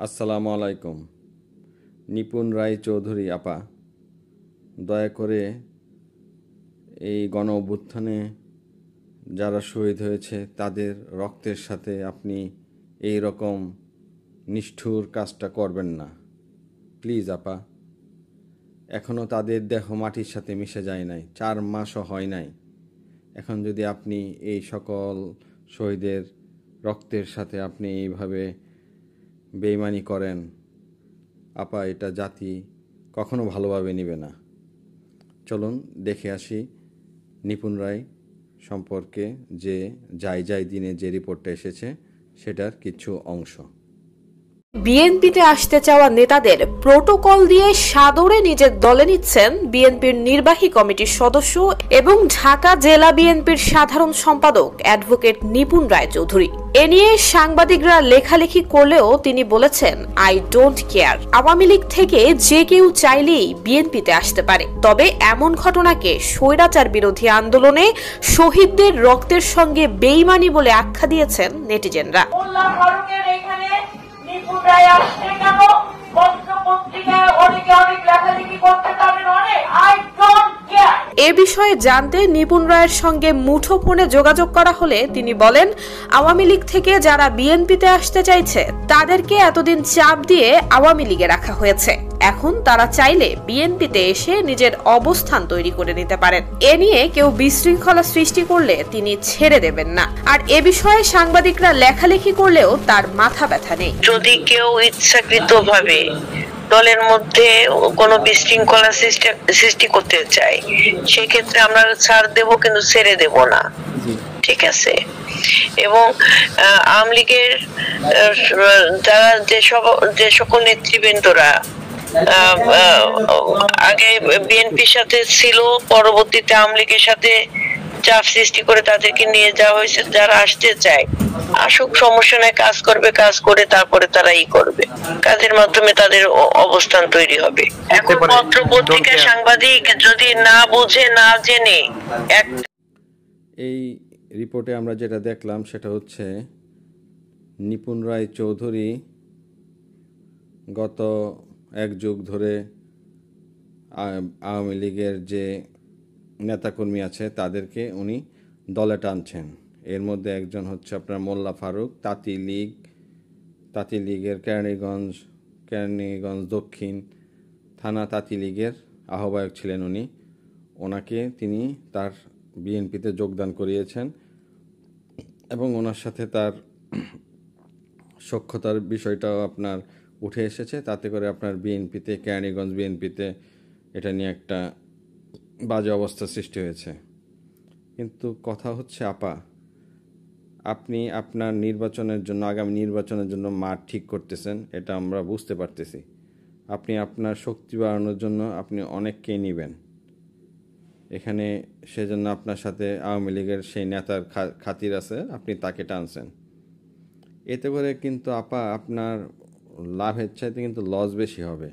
আসসালামু আলাইকুম। নিপুণ রায় চৌধুরী আপা, দয়া করে এই গণ অভ্যুত্থানে যারা শহীদ হয়েছে তাদের রক্তের সাথে আপনি এই রকম নিষ্ঠুর কাজটা করবেন না, প্লিজ আপা। এখনও তাদের দেহ মাটির সাথে মিশে যায় নাই, 4 মাসও হয় নাই। এখন যদি আপনি এই সকল শহীদের রক্তের সাথে আপনি এইভাবে বেইমানি করেন, আপা, এটা জাতি কখনো ভালোভাবে নেবে না। চলুন দেখে আসি নিপুণ রায় সম্পর্কে যে যাই দিনে যে রিপোর্টটা এসেছে সেটার কিছু অংশ। বিএনপিতে আসতে চাওয়া নেতাদের প্রোটোকল দিয়ে সাদরে নিজের দলে নিচ্ছেন বিএনপির নির্বাহী কমিটির সদস্য এবং ঢাকা জেলা বিএনপির সাধারণ সম্পাদক অ্যাডভোকেট নিপুণ রায় চৌধুরী। এ নিয়ে সাংবাদিকরা লেখালেখি করলেও তিনি বলেছেন, I don't care. Awami League থেকে যে কেউ চাইলেই বিএনপিতে আসতে পারে, তবে এমন ঘটনাকে স্বৈরাচার বিরোধী আন্দোলনে শহীদদের রক্তের সঙ্গে বেইমানি বলে আখ্যা দিয়েছেন নেটিজেনরা। এ বিষয়ে জানতে নিপুণ রায়ের সঙ্গে মুঠোফোনে যোগাযোগ করা হলে তিনি বলেন, আওয়ামী লীগ থেকে যারা বিএনপিতে আসতে চাইছে তাদেরকে এতদিন চাপ দিয়ে আওয়ামী লীগে রাখা হয়েছে, এখন তারা চাইলে বিএনপিতে এসে নিজের অবস্থান তৈরি করে নিতে পারেন। এ নিয়ে কেউ বিশৃঙ্খলা সৃষ্টি করলে তিনি ছেড়ে দেবেন না। আর এ বিষয়ে সাংবাদিকরা লেখালেখি করলেও তার মাথা ব্যথা নেই। যদি কেউ ইচ্ছাকৃতভাবে দলের মধ্যে কোনো বিশৃঙ্খলা সৃষ্টি করতে চায়, সেক্ষেত্রে আমরা ছাড় দেব, কিন্তু ছেড়ে দেব না, ঠিক আছে? এবং আওয়ামী লীগের যারা যে সকল নেতৃবৃন্দরা আগে বিএনপির সাথে ছিল, পরবর্তীতে আওয়ামী লীগের সাথে চাপ সৃষ্টি করে তাদেরকে নিয়ে যাওয়া হয়েছে, যারা আসতে চায় আসুক, সমস্যা নাই, কাজ করবে, কাজ করে তারপরে তারা করবে, কাজের মাধ্যমে তাদের অবস্থান তৈরি হবে। এখন পত্র পত্রিকা সাংবাদিক যদি না বুঝে না জেনে এই রিপোর্টে আমরা যেটা দেখলাম সেটা হচ্ছে নিপুণ রায় চৌধুরী গত 1 যুগ ধরে আওয়ামী লীগের যে নেতাকর্মী আছে তাদেরকে উনি দলে টানছেন। এর মধ্যে একজন হচ্ছে আপনার মোল্লা ফারুক, তাঁতি লীগের কেরানীগঞ্জ দক্ষিণ থানা তাঁতি লীগের আহ্বায়ক ছিলেন উনি। ওনাকে তিনি তার বিএনপিতে যোগদান করিয়েছেন এবং ওনার সাথে তার সখ্যতার বিষয়টাও আপনার উঠে এসেছে। তাতে করে আপনার কেরানীগঞ্জ বিএনপিতে এটা নিয়ে একটা বাজে অবস্থা সৃষ্টি হয়েছে। কিন্তু কথা হচ্ছে আপা, আপনি আপনার আগামী নির্বাচনের জন্য মাঠ ঠিক করতেছেন, এটা আমরা বুঝতে পারতেছি। আপনি আপনার শক্তি বাড়ানোর জন্য আপনি অনেককেই নেবেন এখানে, সেজন্য আপনার সাথে আওয়ামী লীগের সেই নেতার খাতির আছে, আপনি তাকে টানছেন। এতে করে কিন্তু আপা আপনার লাভের চাইতে কিন্তু লস বেশি হবে।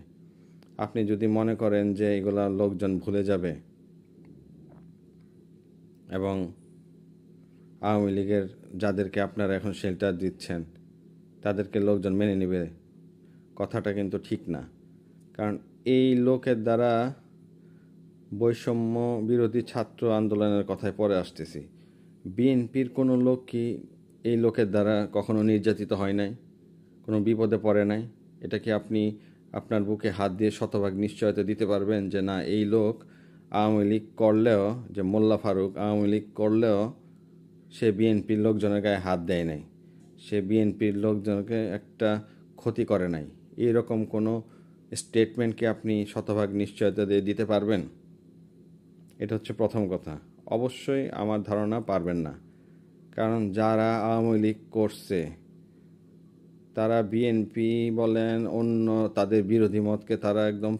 আপনি যদি মনে করেন যে এগুলা লোকজন ভুলে যাবে এবং আওয়ামী লীগের যাদেরকে আপনারা এখন শেল্টার দিচ্ছেন তাদেরকে লোকজন মেনে নেবে, কথাটা কিন্তু ঠিক না। কারণ এই লোকের দ্বারা বৈষম্য বিরোধী ছাত্র আন্দোলনের কথায় পরে আসতেছি, বিএনপির কোনো লোক কি এই লোকের দ্বারা কখনো নির্যাতিত হয় নাই, কোনো বিপদে পড়ে নাই? এটা কি আপনি আপনার বুকে হাত দিয়ে শতভাগ নিশ্চয়তা দিতে পারবেন যে না, এই লোক আওয়ামী লীগ করলেও, যে মোল্লা ফারুক আওয়ামী লীগ করলেও সে বিএনপির লোকজনের গায়ে হাত দেয় নাই, সে বিএনপির লোকজনকে একটা ক্ষতি করে নাই? এইরকম কোনো স্টেটমেন্টকে আপনি শতভাগ নিশ্চয়তা দিয়ে দিতে পারবেন? এটা হচ্ছে প্রথম কথা। অবশ্যই আমার ধারণা পারবেন না, কারণ যারা আওয়ামী লীগ করছে তারা বিএনপি বলেন অন্য তাদের বিরোধী মতকে তারা একদম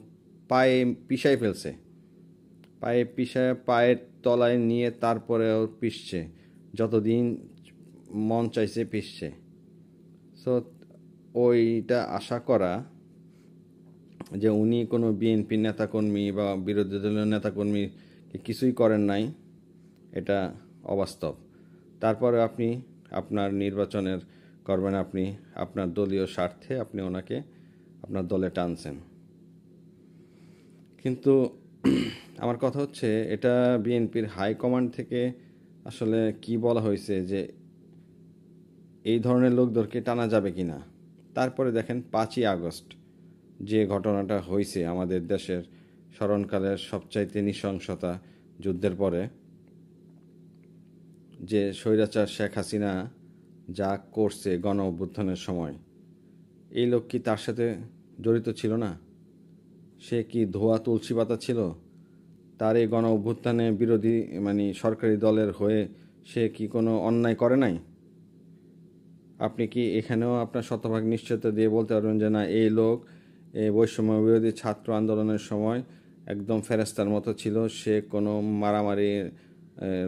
পায়ে পিষাই ফেলছে, পায়ের তলায় নিয়ে তারপরেও পিষছে, যতদিন মন চাইছে পিষছে। সো ওইটা আশা করা যে উনি কোনো বিএনপি নেতাকর্মী বা বিরোধী দলীয় নেতাকর্মী কিছুই করেন নাই, এটা অবাস্তব। তারপরে আপনি আপনার নির্বাচনের করবেন আপনি আপনার দলীয় স্বার্থে আপনি ওনাকে আপনার দলে টানছেন। কিন্তু আমার কথা হচ্ছে এটা বিএনপির হাইকমান্ড থেকে আসলে কি বলা হয়েছে যে এই ধরনের লোকদেরকে টানা যাবে কি না। তারপরে দেখেন 5ই আগস্ট যে ঘটনাটা হয়েছে আমাদের দেশের স্মরণকালের সবচাইতে নৃশংসতা যুদ্ধের পরে, যে স্বৈরাচার শেখ হাসিনা যা করছে গণ অভ্যুত্থানের সময়, এই লোক কি তার সাথে জড়িত ছিল না? সে কি ধোয়া তুলসী পাতা ছিল? তার এই গণ অভ্যুত্থানে বিরোধী সরকারি দলের হয়ে সে কি কোনো অন্যায় করে নাই? আপনি কি এখানেও আপনার শতভাগ নিশ্চয়তা দিয়ে বলতে পারবেন যে না, এই লোক এই বৈষম্য বিরোধী ছাত্র আন্দোলনের সময় একদম ফেরেস্তার মতো ছিল, সে কোনো মারামারি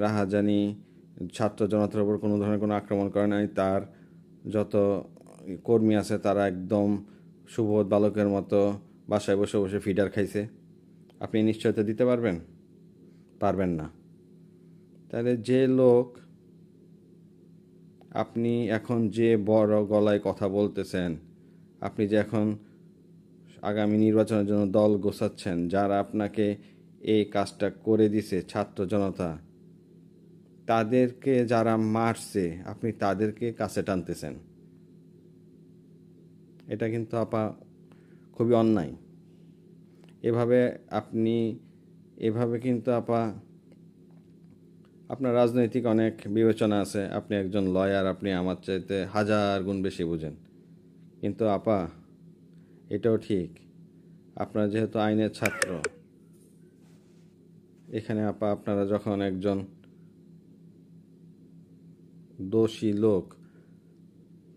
রাহাজানি ছাত্র জনতার উপর কোনো ধরনের কোনো আক্রমণ করে নাই, তার যত কর্মী আছে তারা একদম সুবোধ বালকের মতো বাসায় বসে বসে ফিডার খাইছে? আপনি নিশ্চয়তা দিতে পারবেন? পারবেন না। তাহলে যে লোক, আপনি এখন যে বড় গলায় কথা বলতেছেন, আপনি যে এখন আগামী নির্বাচনের জন্য দল গোছাচ্ছেন, যারা আপনাকে এই কাজটা করে দিছে ছাত্র জনতা, তাদেরকে যারা মারছে আপনি তাদেরকে কাছে টানতেছেন। এটা কিন্তু আপা খুবই অন্যায়। এভাবে কিন্তু আপা আপনার রাজনৈতিক অনেক বিবেচনা আছে, আপনি একজন লয়ার, আপনি আমার চাইতে 1000 গুণ বেশি বুঝেন। কিন্তু আপা এটাও ঠিক, আপনারা যেহেতু আইনের ছাত্র, এখানে আপা আপনারা যখন একজন দোষী লোক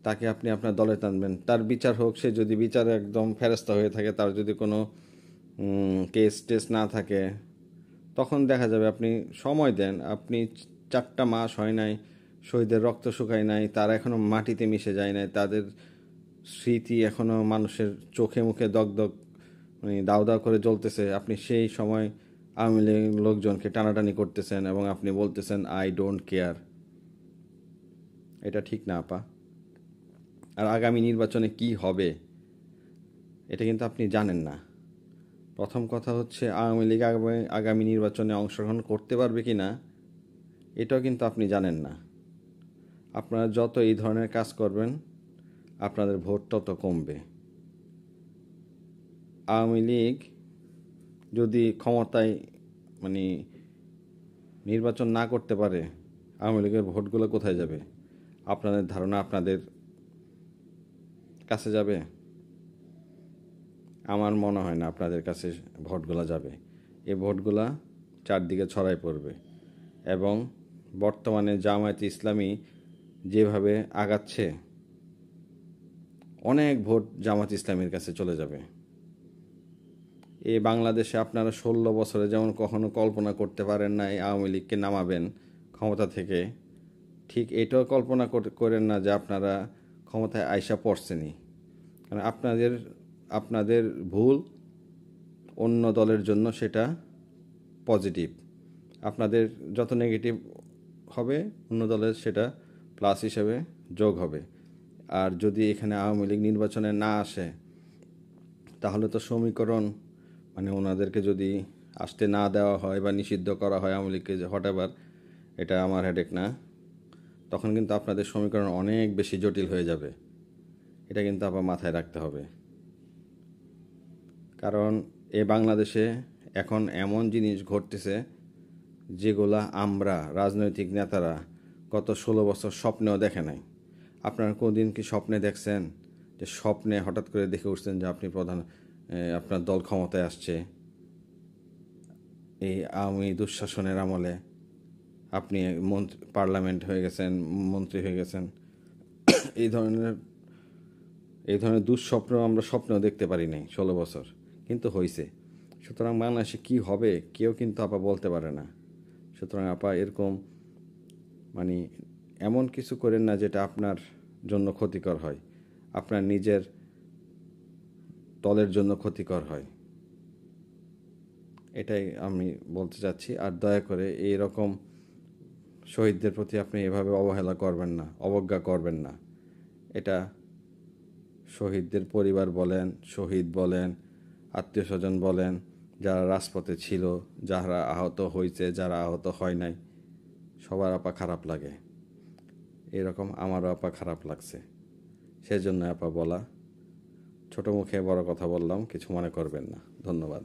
তাকে আপনি আপনার দলে টানবেন, তার বিচার হোক, সে যদি বিচারে একদম ফেরেস্তা হয়ে থাকে, তার যদি কোনো কেস টেস না থাকে, তখন দেখা যাবে। আপনি সময় দেন, আপনি 4টা মাস হয় নাই, শহীদের রক্ত শুকায় নাই, তারা এখনও মাটিতে মিশে যায় নাই, তাদের স্মৃতি এখনও মানুষের চোখে মুখে দগদগ দাউ দাউ করে জ্বলতেছে। আপনি সেই সময় আওয়ামী লীগ লোকজনকে টানাটানি করতেছেন এবং আপনি বলতেছেন আই ডোন্ট কেয়ার। এটা ঠিক না আপা। আর আগামী নির্বাচনে কি হবে এটা কিন্তু আপনি জানেন না। প্রথম কথা হচ্ছে আওয়ামী লীগ আগামী নির্বাচনে অংশগ্রহণ করতে পারবে কি না এটাও কিন্তু আপনি জানেন না। আপনারা যত এই ধরনের কাজ করবেন আপনাদের ভোট তত কমবে। আওয়ামী লীগ যদি ক্ষমতায় নির্বাচন না করতে পারে, আওয়ামী লীগের ভোটগুলো কোথায় যাবে? আপনাদের ধারণা আপনাদের কাছে যাবে? আমার মনে হয় না আপনাদের কাছে ভোটগুলো যাবে। এই ভোটগুলা চারদিকে ছড়াই পড়বে এবং বর্তমানে জামায়াতে ইসলামী যেভাবে আগাচ্ছে, অনেক ভোট জামায়াতে ইসলামীর কাছে চলে যাবে। এই বাংলাদেশে আপনারা 16 বছরে যেমন কখনো কল্পনা করতে পারেন না আওয়ামী লীগকে নামাবেন ক্ষমতা থেকে, ঠিক এটাও কল্পনা করেন না যে আপনারা ক্ষমতায় আইসা পড়ছেনই। কারণ আপনাদের ভুল অন্য দলের জন্য সেটা পজিটিভ, আপনাদের যত নেগেটিভ হবে অন্য দলের সেটা প্লাস হিসেবে যোগ হবে। আর যদি এখানে আওয়ামী লীগ নির্বাচনে না আসে তাহলে তো সমীকরণ ওনাদেরকে যদি আসতে না দেওয়া হয় বা নিষিদ্ধ করা হয় আওয়ামী লীগকে, হঠাৎ এটা আমার হেডেক না, তখন কিন্তু আপনাদের সমীকরণ অনেক বেশি জটিল হয়ে যাবে। এটা কিন্তু আপনার মাথায় রাখতে হবে। কারণ এই বাংলাদেশে এখন এমন জিনিস ঘটতেছে যেগুলা আমরা রাজনৈতিক নেতারা গত 16 বছর স্বপ্নেও দেখে নাই। আপনারা কোনদিন কি স্বপ্নে দেখছেন যে স্বপ্নে হঠাৎ করে দেখে উঠছেন যে আপনি আপনার দল ক্ষমতায় আসছে? এই আওয়ামী দুঃশাসনের আমলে আপনি পার্লামেন্ট হয়ে গেছেন, মন্ত্রী হয়ে গেছেন। এই ধরনের দুঃস্বপ্ন আমরা স্বপ্নেও দেখতে পারি নাই 16 বছর, কিন্তু হয়েছে। সুতরাং বাংলাদেশে কী হবে কেউ কিন্তু আপা বলতে পারে না। সুতরাং আপা এরকম এমন কিছু করেন না যেটা আপনার জন্য ক্ষতিকর হয়, আপনার নিজের দলের জন্য ক্ষতিকর হয়। এটাই আমি বলতে চাচ্ছি। আর দয়া করে এই রকম শহীদদের প্রতি আপনি এভাবে অবহেলা করবেন না, অবজ্ঞা করবেন না। এটা শহীদদের পরিবার বলেন, শহীদ বলেন, আত্মীয় স্বজন বলেন, যারা রাজপথে ছিল, যারা আহত হয়েছে, যারা আহত হয় নাই, সবার আপা খারাপ লাগে। এরকম আমারও আপা খারাপ লাগছে, সেজন্য আপা বলা। ছোট মুখে বড় কথা বললাম, কিছু মনে করবেন না। ধন্যবাদ।